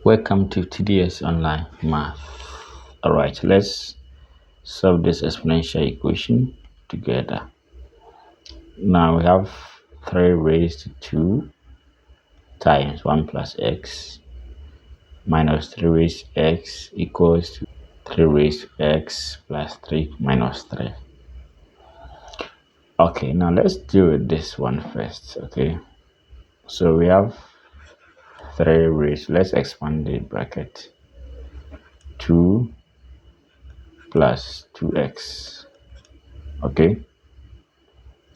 Welcome to TDS Online Math. Alright, let's solve this exponential equation together. Now we have 3 raised to 2 times 1 plus x minus 3 raised to x equals to 3 raised to x plus 3 minus 3. Okay, now let's deal with this one first. Okay, so we have 3 raised, let's expand the bracket, 2 plus 2x. Okay,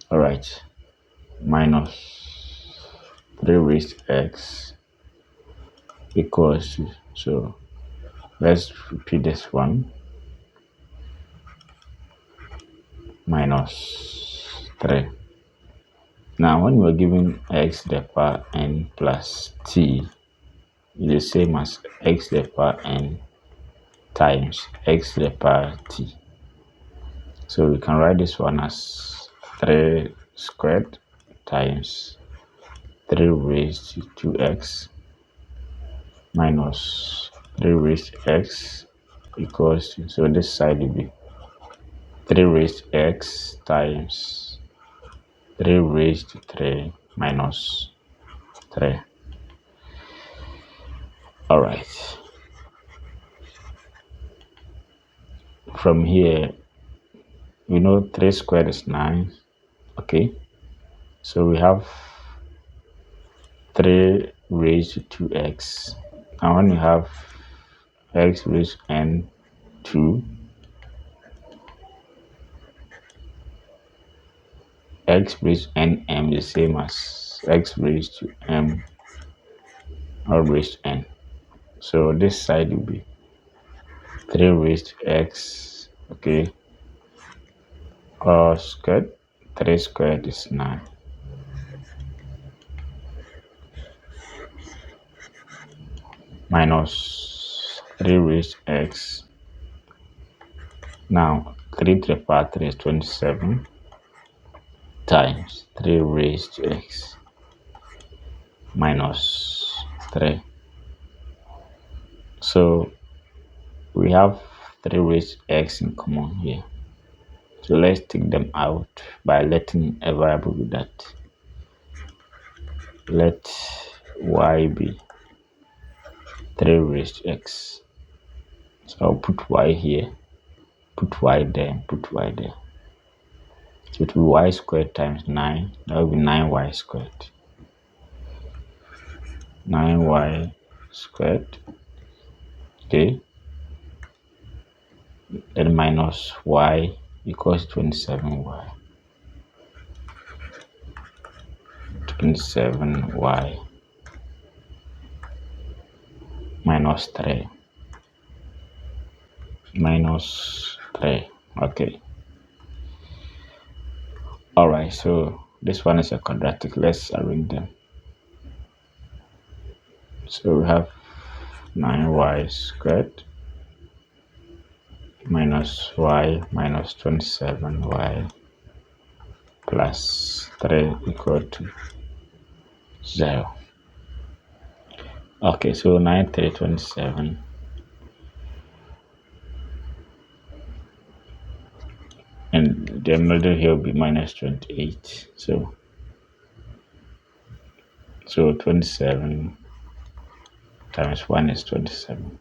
all right, minus 3 raised to x equals to, so let's repeat this one, minus 3. Now when we're given x to the power n plus t, it's the same as x to the power n times x to the power t. So we can write this one as 3 squared times 3 raised to 2x minus 3 raised to x equals to, so this side will be 3 raised to x times 3 raised to 3 minus 3. Alright. From here, we know 3 squared is 9. Okay. So we have 3 raised to 2x. And when you have x raised to n 2, x raised to n m is the same as x raised to m or raised to n. So this side will be 3 raised to x, okay, or squared. 3 squared is 9. Minus 3 raised to x. Now 3 to the power 3 is 27 times 3 raised to x minus 3. So we have 3 raised to x in common here. So let's take them out by letting a variable be that. Let y be 3 raised to x. So I'll put y here, put y there, put y there. So it will be y squared times 9. That will be 9y squared. 9y squared. Okay. Then minus y equals 27y. 27y minus 3. Minus 3. Okay. Alright, so this one is a quadratic. Let's arrange them. So we have 9y squared minus y minus 27y plus 3 equal to 0. Okay, so 9, 3, 27. And the middle here will be minus 28. So 27 times 1 is 27.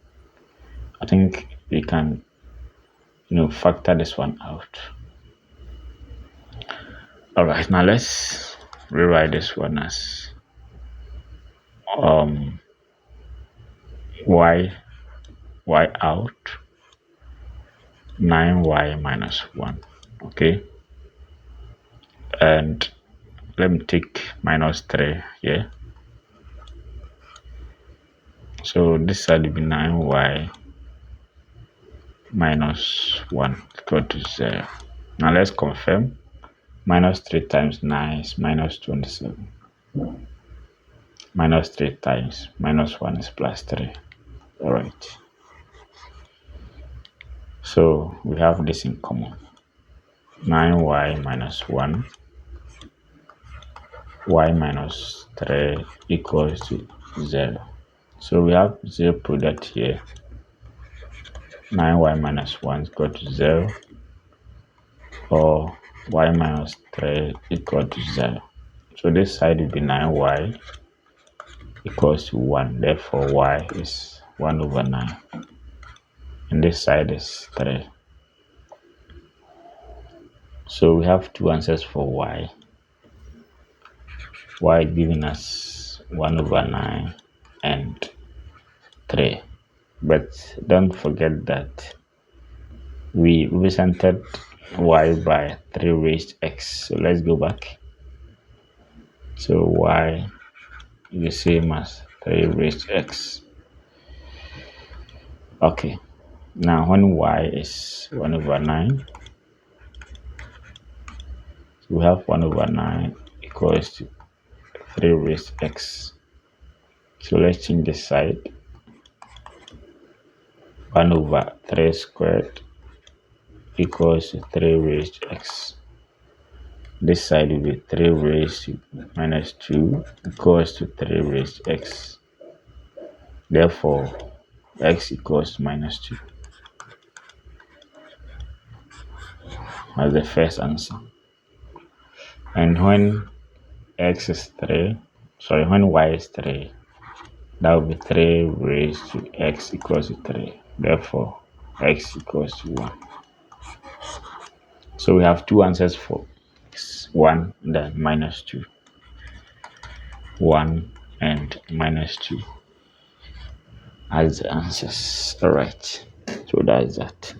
I think we can, factor this one out. All right, now let's rewrite this one as y out 9y minus 1. Okay, and let me take minus 3 here. So this side will be 9y minus 1 equal to 0. Now let's confirm. Minus 3 times 9 is minus 27. Minus 3 times minus 1 is plus 3. Alright. So we have this in common. 9y minus 1, y minus 3 equals to 0. So we have 0 product here. 9y minus 1 is equal to 0, or y minus 3 equal to 0. So this side will be 9y equals to 1. Therefore, y is 1 over 9. And this side is 3. So we have two answers for y. Y giving us 1 over 9 and 3. But don't forget that we represented y by 3 raised x. So let's go back. So y is the same as 3 raised x. Okay. Now when y is 1 over 9, we have 1 over 9 equals to 3 raised x. So let's change this side. 1 over 3 squared equals to 3 raised x. This side will be 3 raised to minus 2 equals to 3 raised x. Therefore, x equals to minus 2. That's the first answer. And when x is 3, when y is 3, that will be 3 raised to x equals to 3. Therefore, x equals to 1. So we have two answers for x, 1 and then minus 2. 1 and minus 2 as the answers. Alright, so that's that.